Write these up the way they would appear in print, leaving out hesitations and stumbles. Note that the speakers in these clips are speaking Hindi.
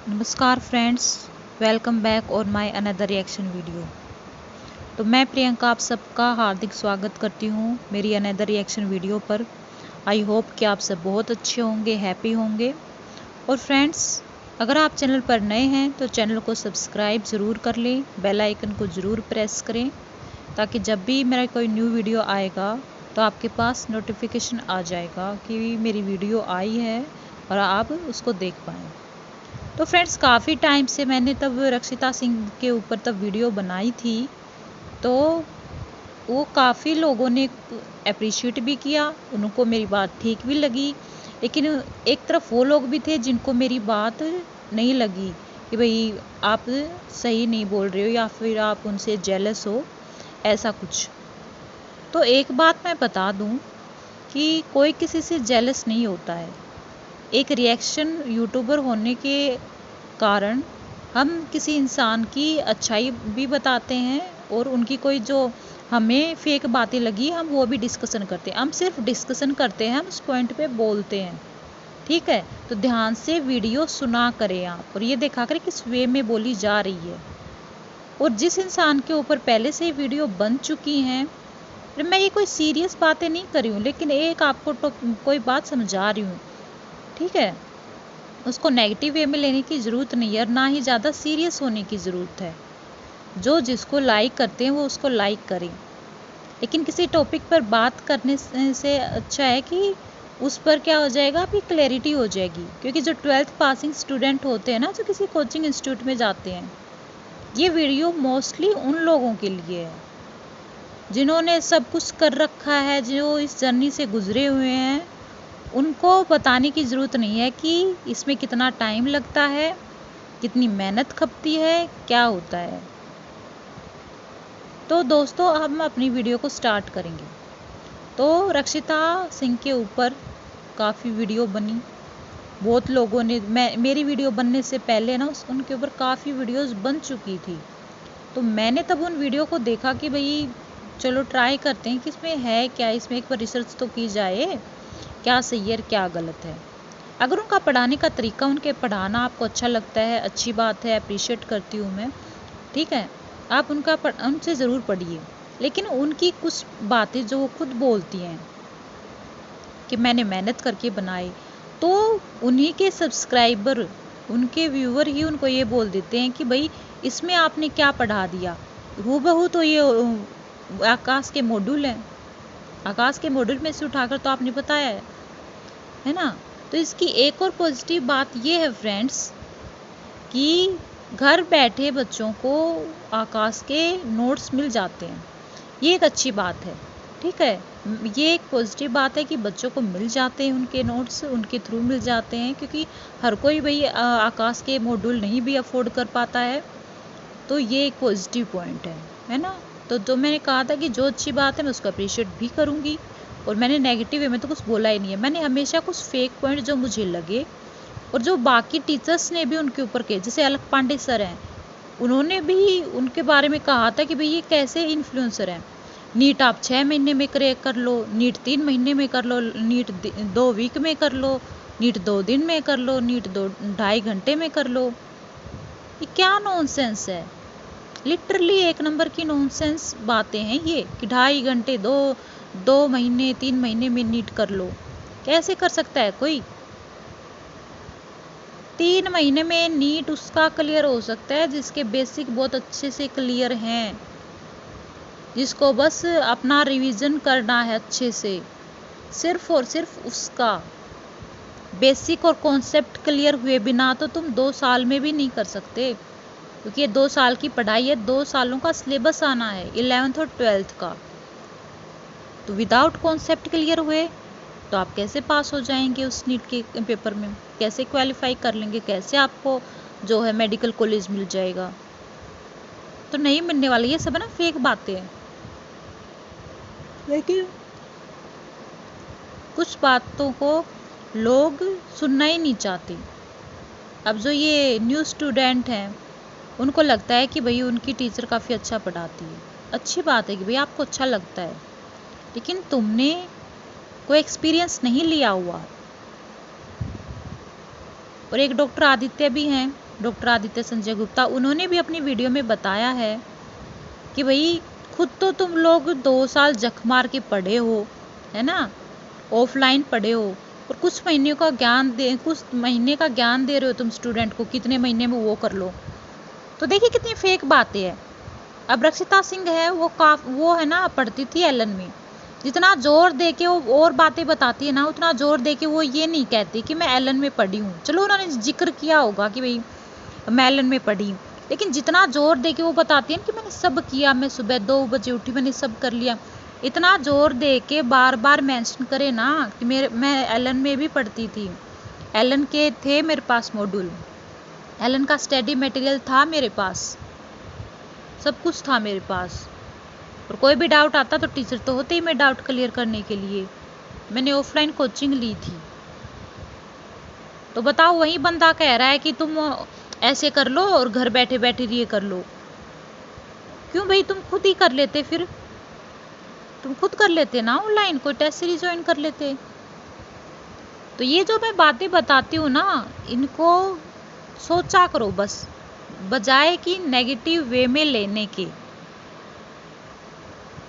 नमस्कार फ्रेंड्स, वेलकम बैक और माय अनदर रिएक्शन वीडियो। तो मैं प्रियंका आप सबका हार्दिक स्वागत करती हूँ मेरी अनदर रिएक्शन वीडियो पर। आई होप कि आप सब बहुत अच्छे होंगे, हैप्पी होंगे। और फ्रेंड्स, अगर आप चैनल पर नए हैं तो चैनल को सब्सक्राइब ज़रूर कर लें, बेल आइकन को ज़रूर प्रेस करें ताकि जब भी मेरा कोई न्यू वीडियो आएगा तो आपके पास नोटिफिकेशन आ जाएगा कि मेरी वीडियो आई है और आप उसको देख पाएँ। तो फ्रेंड्स, काफ़ी टाइम से मैंने तब रक्षिता सिंह के ऊपर तब वीडियो बनाई थी, तो वो काफ़ी लोगों ने अप्रिशिएट भी किया, उनको मेरी बात ठीक भी लगी। लेकिन एक तरफ वो लोग भी थे जिनको मेरी बात नहीं लगी कि भाई आप सही नहीं बोल रहे हो या फिर आप उनसे जेलस हो, ऐसा कुछ। तो एक बात मैं बता दूं कि कोई किसी से जेलस नहीं होता है। एक रिएक्शन यूट्यूबर होने के कारण हम किसी इंसान की अच्छाई भी बताते हैं और उनकी कोई जो हमें फेक बातें लगी हम वो भी डिस्कशन करते हैं। हम सिर्फ डिस्कशन करते हैं, हम उस पॉइंट पे बोलते हैं, ठीक है। तो ध्यान से वीडियो सुना करें आप और ये देखा करें किस वे में बोली जा रही है। और जिस इंसान के ऊपर पहले से ही वीडियो बन चुकी हैं, मैं ये कोई सीरियस बातें नहीं कर रही हूँ, लेकिन एक आपको तो कोई बात समझा रही हूँ, ठीक है। उसको नेगेटिव वे में लेने की ज़रूरत नहीं है और ना ही ज़्यादा सीरियस होने की ज़रूरत है। जो जिसको लाइक करते हैं वो उसको लाइक करें, लेकिन किसी टॉपिक पर बात करने से अच्छा है कि उस पर क्या हो जाएगा, आपकी क्लैरिटी हो जाएगी। क्योंकि जो 12th पासिंग स्टूडेंट होते हैं ना, जो किसी कोचिंग इंस्टीट्यूट में जाते हैं, ये वीडियो मोस्टली उन लोगों के लिए है जिन्होंने सब कुछ कर रखा है, जो इस जर्नी से गुजरे हुए हैं। उनको बताने की ज़रूरत नहीं है कि इसमें कितना टाइम लगता है, कितनी मेहनत खपती है, क्या होता है। तो दोस्तों, हम अपनी वीडियो को स्टार्ट करेंगे। तो रक्षिता सिंह के ऊपर काफ़ी वीडियो बनी, बहुत लोगों ने, मेरी वीडियो बनने से पहले ना उनके ऊपर काफ़ी वीडियोस बन चुकी थी। तो मैंने तब उन वीडियो को देखा कि भाई चलो ट्राई करते हैं कि इसमें है क्या, इसमें एक बार रिसर्च तो की जाए, क्या सही है क्या गलत है। अगर उनका पढ़ाने का तरीका, उनके पढ़ाना आपको अच्छा लगता है, अच्छी बात है, अप्रिशिएट करती हूँ मैं, ठीक है। आप उनसे ज़रूर पढ़िए। लेकिन उनकी कुछ बातें जो वो खुद बोलती हैं कि मैंने मेहनत करके बनाए, तो उन्हीं के सब्सक्राइबर, उनके व्यूअर ही उनको ये बोल देते हैं कि भाई इसमें आपने क्या पढ़ा दिया। हूबहू तो ये आकाश के मॉड्यूल हैं, आकाश के मॉड्यूल में से उठाकर तो आपने बताया है ना। तो इसकी एक और पॉजिटिव बात ये है फ्रेंड्स कि घर बैठे बच्चों को आकाश के नोट्स मिल जाते हैं, ये एक अच्छी बात है, ठीक है। ये एक पॉजिटिव बात है कि बच्चों को मिल जाते हैं, उनके नोट्स उनके थ्रू मिल जाते हैं, क्योंकि हर कोई भाई आकाश के मॉड्यूल नहीं भी अफोर्ड कर पाता है। तो ये एक पॉजिटिव पॉइंट है ना। तो जो मैंने कहा था कि जो अच्छी बात है मैं उसको अप्रिशिएट भी करूँगी, और मैंने नेगेटिव वे में तो कुछ बोला ही नहीं है। मैंने हमेशा कुछ फेक पॉइंट जो मुझे लगे और जो बाकी टीचर्स ने भी उनके ऊपर किए, जैसे अलख पांडे सर हैं, उन्होंने भी उनके बारे में कहा था कि भाई ये कैसे इन्फ्लुएंसर हैं। नीट आप 6 महीने में क्रैक कर लो, नीट 3 महीने में कर लो, नीट 2 वीक में कर लो, नीट 2 दिन में कर लो, नीट 2-2.5 घंटे में कर लो। ये क्या नॉनसेंस है, लिटरली एक नंबर की नॉनसेंस बातें हैं ये कि 2.5 घंटे, 2 महीने 3 महीने में नीट कर लो। कैसे कर सकता है कोई? 3 महीने में नीट उसका क्लियर हो सकता है जिसके बेसिक बहुत अच्छे से क्लियर हैं, जिसको बस अपना रिवीजन करना है अच्छे से। सिर्फ और सिर्फ उसका बेसिक और कॉन्सेप्ट क्लियर हुए बिना तो तुम 2 साल में भी नहीं कर सकते, क्योंकि ये 2 साल की पढ़ाई है, 2 सालों का सिलेबस आना है 11th और 12th का। तो विदाउट कॉन्सेप्ट क्लियर हुए तो आप कैसे पास हो जाएंगे उस नीट के पेपर में, कैसे क्वालिफाई कर लेंगे, कैसे आपको जो है मेडिकल कॉलेज मिल जाएगा? तो नहीं मिलने वाली, ये सब है ना फेक बातें हैं। लेकिन कुछ बातों को लोग सुनना ही नहीं चाहते। अब जो ये न्यू स्टूडेंट हैं, उनको लगता है कि भाई उनकी टीचर काफ़ी अच्छा पढ़ाती है। अच्छी बात है कि भाई आपको अच्छा लगता है, लेकिन तुमने कोई एक्सपीरियंस नहीं लिया हुआ। और एक डॉक्टर आदित्य भी हैं, डॉक्टर आदित्य संजय गुप्ता, उन्होंने भी अपनी वीडियो में बताया है कि भाई खुद तो तुम लोग 2 साल जख मार के पढ़े हो, है ना, ऑफलाइन पढ़े हो, और कुछ महीने का ज्ञान दे रहे हो तुम स्टूडेंट को, कितने महीने में वो कर लो। तो देखिए कितनी फेक बातें हैं। अब रक्षिता सिंह है वो है ना, पढ़ती थी एलन में, जितना जोर दे के वो और बातें बताती है ना, उतना जोर दे के वो ये नहीं कहती कि मैं एलन में पढ़ी हूँ। चलो उन्होंने जिक्र किया होगा कि भाई मैं एलन में पढ़ी, लेकिन जितना जोर दे के वो बताती है कि मैंने सब किया, मैं सुबह 2 बजे उठी, मैंने सब कर लिया, इतना जोर दे के बार बार मेंशन करे ना कि मैं एलन में भी पढ़ती थी, एलन के थे मेरे पास मॉड्यूल, एलन का स्टडी मटेरियल था मेरे पास, सब कुछ था मेरे पास, और कोई भी डाउट आता तो टीचर तो होते ही मैं डाउट क्लियर करने के लिए, मैंने ऑफलाइन कोचिंग ली थी। तो बताओ, वही बंदा कह रहा है कि तुम ऐसे कर लो और घर बैठे बैठे ये कर लो। क्यों भाई, तुम खुद ही कर लेते, फिर तुम खुद कर लेते ना, ऑनलाइन कोई टेस्ट सीरीज ज्वाइन कर लेते। तो ये जो मैं बातें बताती हूँ ना, इनको सोचा करो बस, बजाय कि नेगेटिव वे में लेने के।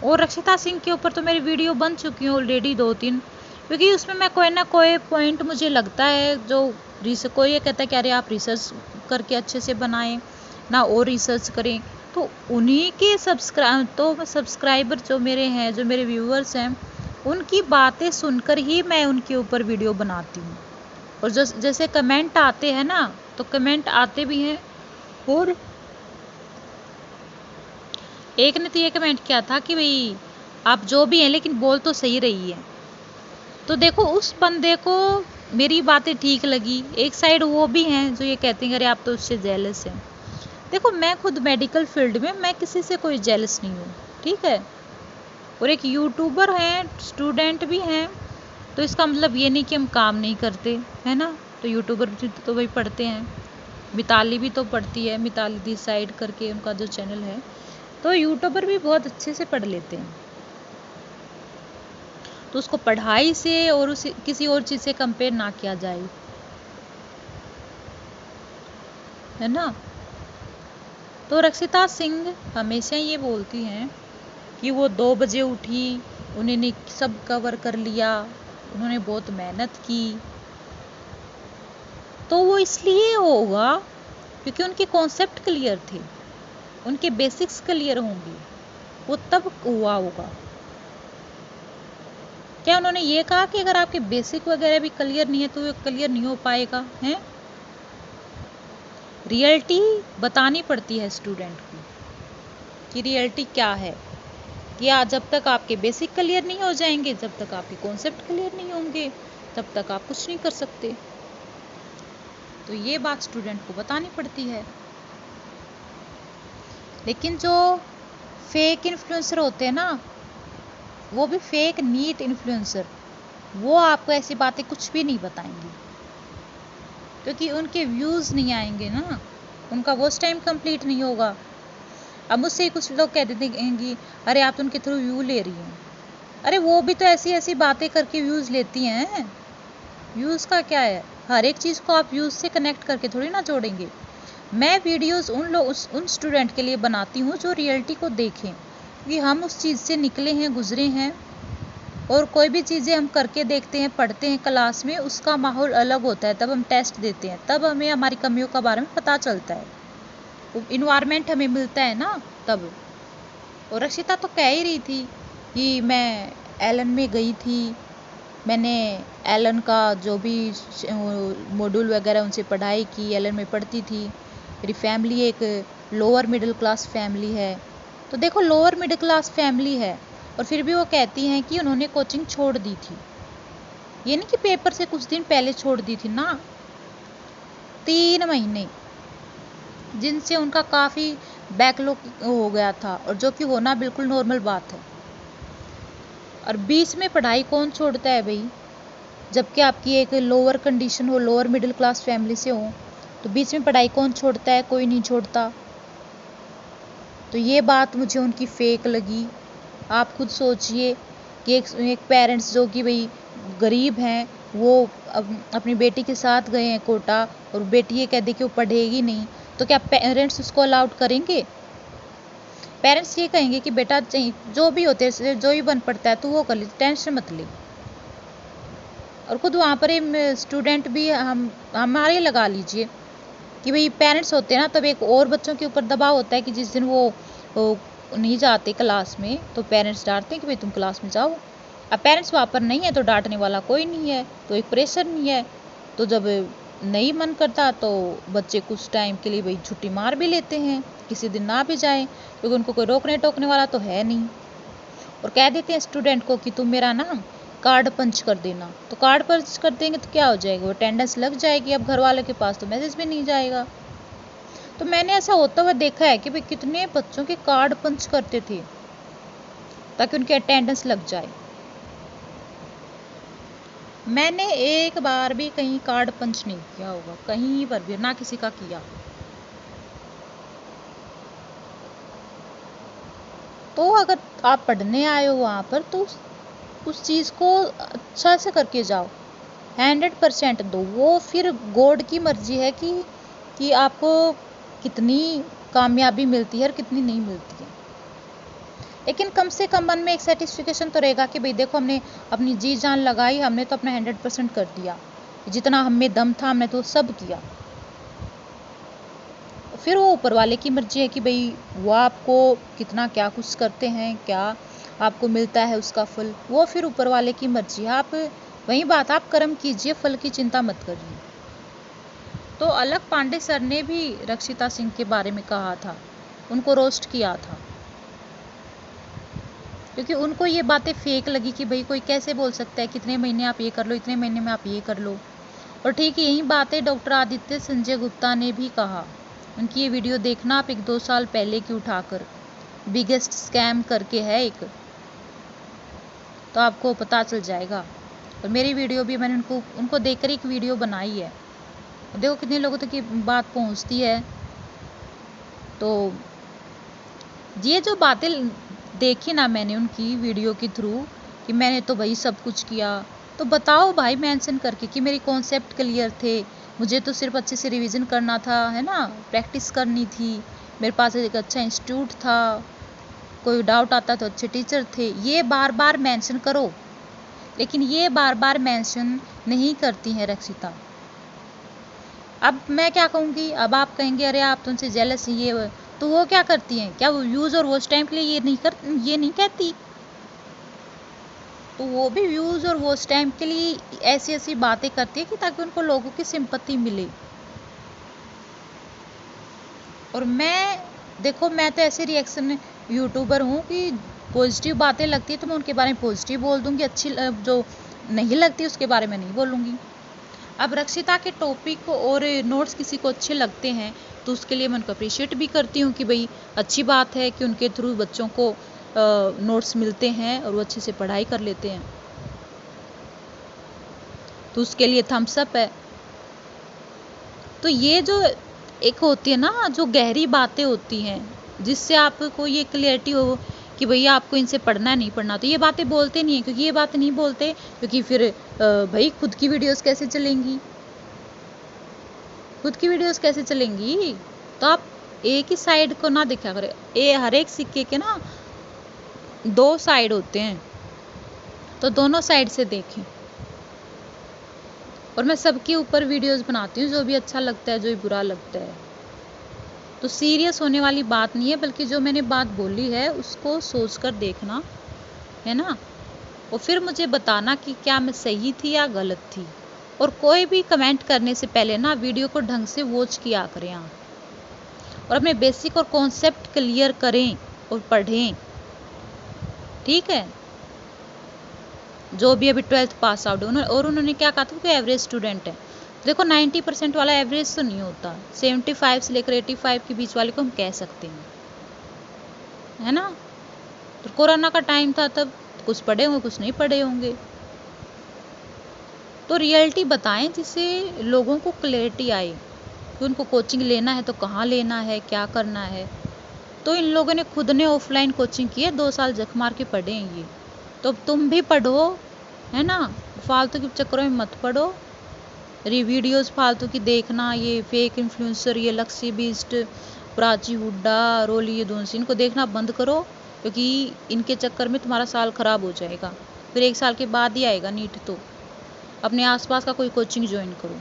और रक्षिता सिंह के ऊपर तो मेरी वीडियो बन चुकी है ऑलरेडी 2-3, क्योंकि उसमें मैं कोई ना कोई पॉइंट मुझे लगता है जो कोई ये कहता है कि अरे आप रिसर्च करके अच्छे से बनाएं ना, और रिसर्च करें, तो उन्हीं के सब्सक्राइबर जो मेरे हैं, जो मेरे व्यूअर्स हैं, उनकी बातें सुनकर ही मैं उनके ऊपर वीडियो बनाती हूँ। और जैसे कमेंट आते हैं ना, तो कमेंट आते भी हैं, और एक ने तो ये कमेंट किया था कि भाई आप जो भी हैं लेकिन बोल तो सही रही है। तो देखो, उस बंदे को मेरी बातें ठीक लगी, एक साइड वो भी हैं जो ये कहते हैं अरे आप तो उससे जेलस हैं। देखो, मैं खुद मेडिकल फील्ड में, मैं किसी से कोई जेलस नहीं हूँ, ठीक है, और एक यूट्यूबर हैं, स्टूडेंट भी हैं, तो इसका मतलब ये नहीं कि हम काम नहीं करते, है ना। तो यूट्यूबर भी तो वही पढ़ते हैं, मिताली भी तो पढ़ती है, मिताली डिसाइड करके उनका जो चैनल है, तो यूट्यूबर भी बहुत अच्छे से पढ़ लेते हैं। तो उसको पढ़ाई से और उसे किसी और चीज़ से कंपेयर ना किया जाए, है ना। तो रक्षिता सिंह हमेशा ये बोलती हैं कि वो 2 बजे उठी, उन्होंने सब कवर कर लिया, उन्होंने बहुत मेहनत की। तो वो इसलिए होगा क्योंकि उनके कॉन्सेप्ट क्लियर थे, उनके बेसिक्स क्लियर होंगे, वो तब हुआ होगा। क्या उन्होंने ये कहा कि अगर आपके बेसिक वगैरह भी क्लियर नहीं है तो ये क्लियर नहीं हो पाएगा, है। रियलिटी बतानी पड़ती है स्टूडेंट को कि रियलिटी क्या है, कि जब तक आपके बेसिक क्लियर नहीं हो जाएंगे, जब तक आपके कॉन्सेप्ट क्लियर नहीं होंगे, तब तक आप कुछ नहीं कर सकते। तो ये बात स्टूडेंट को बतानी पड़ती है। लेकिन जो फेक इन्फ्लुएंसर होते हैं ना, वो भी फेक नीट इन्फ्लुएंसर, वो आपको ऐसी बातें कुछ भी नहीं बताएंगे, क्योंकि उनके व्यूज़ नहीं आएंगे ना, उनका वॉच टाइम कंप्लीट नहीं होगा। अब मुझसे कुछ लोग कह देते हैं अरे आप तो उनके थ्रू व्यू ले रही हैं। अरे वो भी तो ऐसी ऐसी बातें करके व्यूज़ लेती हैं, व्यूज़ का क्या है, हर एक चीज़ को आप व्यूज़ से कनेक्ट करके थोड़ी ना जोड़ेंगे। मैं वीडियोज़ उन स्टूडेंट के लिए बनाती हूँ जो रियलिटी को देखें, कि हम उस चीज़ से निकले हैं, गुजरे हैं, और कोई भी चीज़ें हम करके देखते हैं, पढ़ते हैं क्लास में, उसका माहौल अलग होता है, तब हम टेस्ट देते हैं, तब हमें हमारी कमियों के बारे में पता चलता है, इन्वायरमेंट हमें मिलता है ना तब। और रक्षिता तो कह ही रही थी कि मैं एलन में गई थी, मैंने एलन का जो भी मॉड्यूल वगैरह उनसे पढ़ाई की, एलन में पढ़ती थी, मेरी फैमिली एक लोअर मिडिल क्लास फैमिली है। तो देखो, लोअर मिडिल क्लास फैमिली है और फिर भी वो कहती हैं कि उन्होंने कोचिंग छोड़ दी थी। ये नहीं कि पेपर से कुछ दिन पहले छोड़ दी थी ना, 3 महीने, जिनसे उनका काफ़ी बैकलॉग हो गया था, और जो कि होना बिल्कुल नॉर्मल बात है। और बीच में पढ़ाई कौन छोड़ता है भाई, जबकि आपकी एक लोअर कंडीशन हो, लोअर मिडिल क्लास फैमिली से हो, तो बीच में पढ़ाई कौन छोड़ता है, कोई नहीं छोड़ता। तो ये बात मुझे उनकी फेक लगी। आप खुद सोचिए कि एक पेरेंट्स जो कि भाई गरीब हैं, वो अपनी बेटी के साथ गए हैं कोटा और बेटी ये कह दे कि वो पढ़ेगी नहीं, तो क्या पेरेंट्स उसको अलाउड करेंगे? पेरेंट्स ये कहेंगे कि बेटा जो भी होते हैं, जो भी बन पड़ता है तो वो कर ले, टेंशन मत ले। और खुद वहाँ पर स्टूडेंट भी हम हमारे लगा लीजिए कि भाई पेरेंट्स होते हैं ना, तब एक और बच्चों के ऊपर दबाव होता है कि जिस दिन वो नहीं जाते क्लास में तो पेरेंट्स डांटते हैं कि भाई तुम क्लास में जाओ। अब पेरेंट्स वहाँ पर नहीं है तो डांटने वाला कोई नहीं है, तो एक प्रेशर नहीं है। तो जब नहीं मन करता तो बच्चे कुछ टाइम के लिए भाई छुट्टी मार भी लेते हैं, किसी दिन ना भी जाएं, क्योंकि उनको कोई रोकने टोकने वाला तो है नहीं। और कह देते हैं स्टूडेंट को कि तुम मेरा ना कार्ड पंच कर देना, तो कार्ड पंच कर देंगे तो क्या हो जाएगा, वो अटेंडेंस लग जाएगी। अब घर वालों के पास तो मैसेज भी नहीं जाएगा। तो मैंने ऐसा होता हुआ देखा है कि भाई कितने बच्चों के कार्ड पंच करते थे ताकि उनकी अटेंडेंस लग जाए। मैंने एक बार भी कहीं कार्ड पंच नहीं किया होगा, कहीं पर भी ना किसी का किया। तो अगर आप पढ़ने आए हो वहाँ पर तो उस चीज़ को अच्छा से करके जाओ, 100% दो। वो फिर गॉड की मर्जी है कि आपको कितनी कामयाबी मिलती है और कितनी नहीं मिलती है। लेकिन कम से कम मन में एक सेटिस्फिकेशन तो रहेगा कि भाई देखो हमने अपनी जी जान लगाई, हमने तो अपना 100% कर दिया, जितना हम में दम था हमने तो सब किया। फिर वो ऊपर वाले की मर्जी है कि भाई वो आपको कितना क्या कुछ करते हैं, क्या आपको मिलता है उसका फल, वो फिर ऊपर वाले की मर्जी है। आप वही बात, आप कर्म कीजिए, फल की चिंता मत करिए। तो अलग पांडे सर ने भी रक्षिता सिंह के बारे में कहा था, उनको रोस्ट किया था, क्योंकि उनको ये बातें फेक लगी कि भाई कोई कैसे बोल सकता है कितने महीने आप ये कर लो, इतने महीने में आप ये कर लो। और ठीक यही बातें डॉक्टर आदित्य संजय गुप्ता ने भी कहा। उनकी ये वीडियो देखना आप, 1-2 साल पहले की उठाकर, बिगेस्ट स्कैम करके है एक, तो आपको पता चल जाएगा। और मेरी वीडियो भी मैंने उनको देखकर एक वीडियो बनाई है, देखो कितने लोगों तक ये बात पहुंचती है। तो ये जो बातें देखी ना मैंने उनकी वीडियो के थ्रू कि मैंने तो भाई सब कुछ किया, तो बताओ भाई मेंशन करके कि मेरी कॉन्सेप्ट क्लियर थे, मुझे तो सिर्फ अच्छे से रिवीजन करना था, है ना, प्रैक्टिस करनी थी, मेरे पास एक अच्छा इंस्टीट्यूट था, कोई डाउट आता तो अच्छे टीचर थे। ये बार बार मेंशन करो, लेकिन ये बार बार मेंशन नहीं करती हैं रक्षिता। अब मैं क्या कहूँगी, अब आप कहेंगे अरे आप तुमसे जेलस हैं ये, तो वो क्या करती हैं, क्या वो व्यूज़ और वॉच टाइम के लिए ये नहीं कहती? तो वो भी व्यूज़ और वॉच टाइम के लिए ऐसी ऐसी बातें करती है कि ताकि उनको लोगों की सिंपत्ति मिले। और देखो मैं तो ऐसे रिएक्शन यूट्यूबर हूँ कि पॉजिटिव बातें लगती है तो मैं उनके बारे में पॉजिटिव बोल दूँगी, अच्छी जो नहीं लगती उसके बारे में नहीं बोलूँगी। अब रक्षिता के टॉपिक और नोट्स किसी को अच्छे लगते हैं तो उसके लिए मैं उनको अप्रिशिएट भी करती हूँ कि भाई अच्छी बात है कि उनके थ्रू बच्चों को नोट्स मिलते हैं और वो अच्छे से पढ़ाई कर लेते हैं, तो उसके लिए थम्स अप है। तो ये जो एक होती है ना, जो गहरी बातें होती हैं जिससे आपको ये क्लियरिटी हो कि भैया आपको इनसे पढ़ना है नहीं पढ़ना, तो ये बातें बोलते नहीं है, क्योंकि ये बात नहीं बोलते क्योंकि फिर भाई खुद की वीडियोस कैसे चलेंगी, खुद की वीडियोस कैसे चलेंगी? तो आप एक ही साइड को ना देखा करें, हर एक सिक्के के ना 2 साइड होते हैं, तो दोनों साइड से देखें। और मैं सबके ऊपर वीडियोस बनाती हूँ, जो भी अच्छा लगता है, जो भी बुरा लगता है। तो सीरियस होने वाली बात नहीं है, बल्कि जो मैंने बात बोली है उसको सोचकर देखना, है ना। और फिर मुझे बताना कि क्या मैं सही थी या गलत थी। और कोई भी कमेंट करने से पहले ना वीडियो को ढंग से वॉच किया करें आप, और अपने बेसिक और कॉन्सेप्ट क्लियर करें और पढ़ें, ठीक है। जो भी अभी 12th पास आउट और उन्होंने क्या कहा था कि एवरेज स्टूडेंट है, देखो 90% वाला एवरेज तो नहीं होता, 75 से लेकर 85 के बीच वाले को हम कह सकते हैं, है ना। तो कोरोना का टाइम था, तब कुछ पढ़े होंगे कुछ नहीं पढ़े होंगे। तो रियलिटी बताएं जिससे लोगों को क्लैरिटी आए कि उनको कोचिंग लेना है तो कहाँ लेना है, क्या करना है। तो इन लोगों ने खुद ने ऑफलाइन कोचिंग की है, 2 साल जख मार के पढ़े हैं ये, तो तुम भी पढ़ो, है ना, फालतू के चक्करों में मत पढ़ो। वीडियोस फालतू की देखना, ये फेक इन्फ्लुएंसर, ये लक्सी बीस्ट, प्राची हुड्डा, रोली यदुवंशी, इनको देखना बंद करो, क्योंकि इनके चक्कर में तुम्हारा साल खराब हो जाएगा। फिर 1 साल के बाद ही आएगा नीट। तो अपने आसपास का कोई कोचिंग ज्वाइन करो।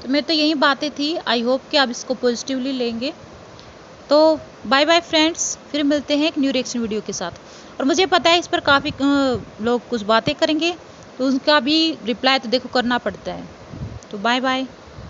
तो मैं तो यही बातें थी, आई होप कि आप इसको पॉजिटिवली लेंगे। तो बाय बाय फ्रेंड्स, फिर मिलते हैं एक न्यू रिएक्शन वीडियो के साथ। और मुझे पता है इस पर काफ़ी लोग कुछ बातें करेंगे, तो उनका भी रिप्लाई तो देखो करना पड़ता है। तो बाय बाय।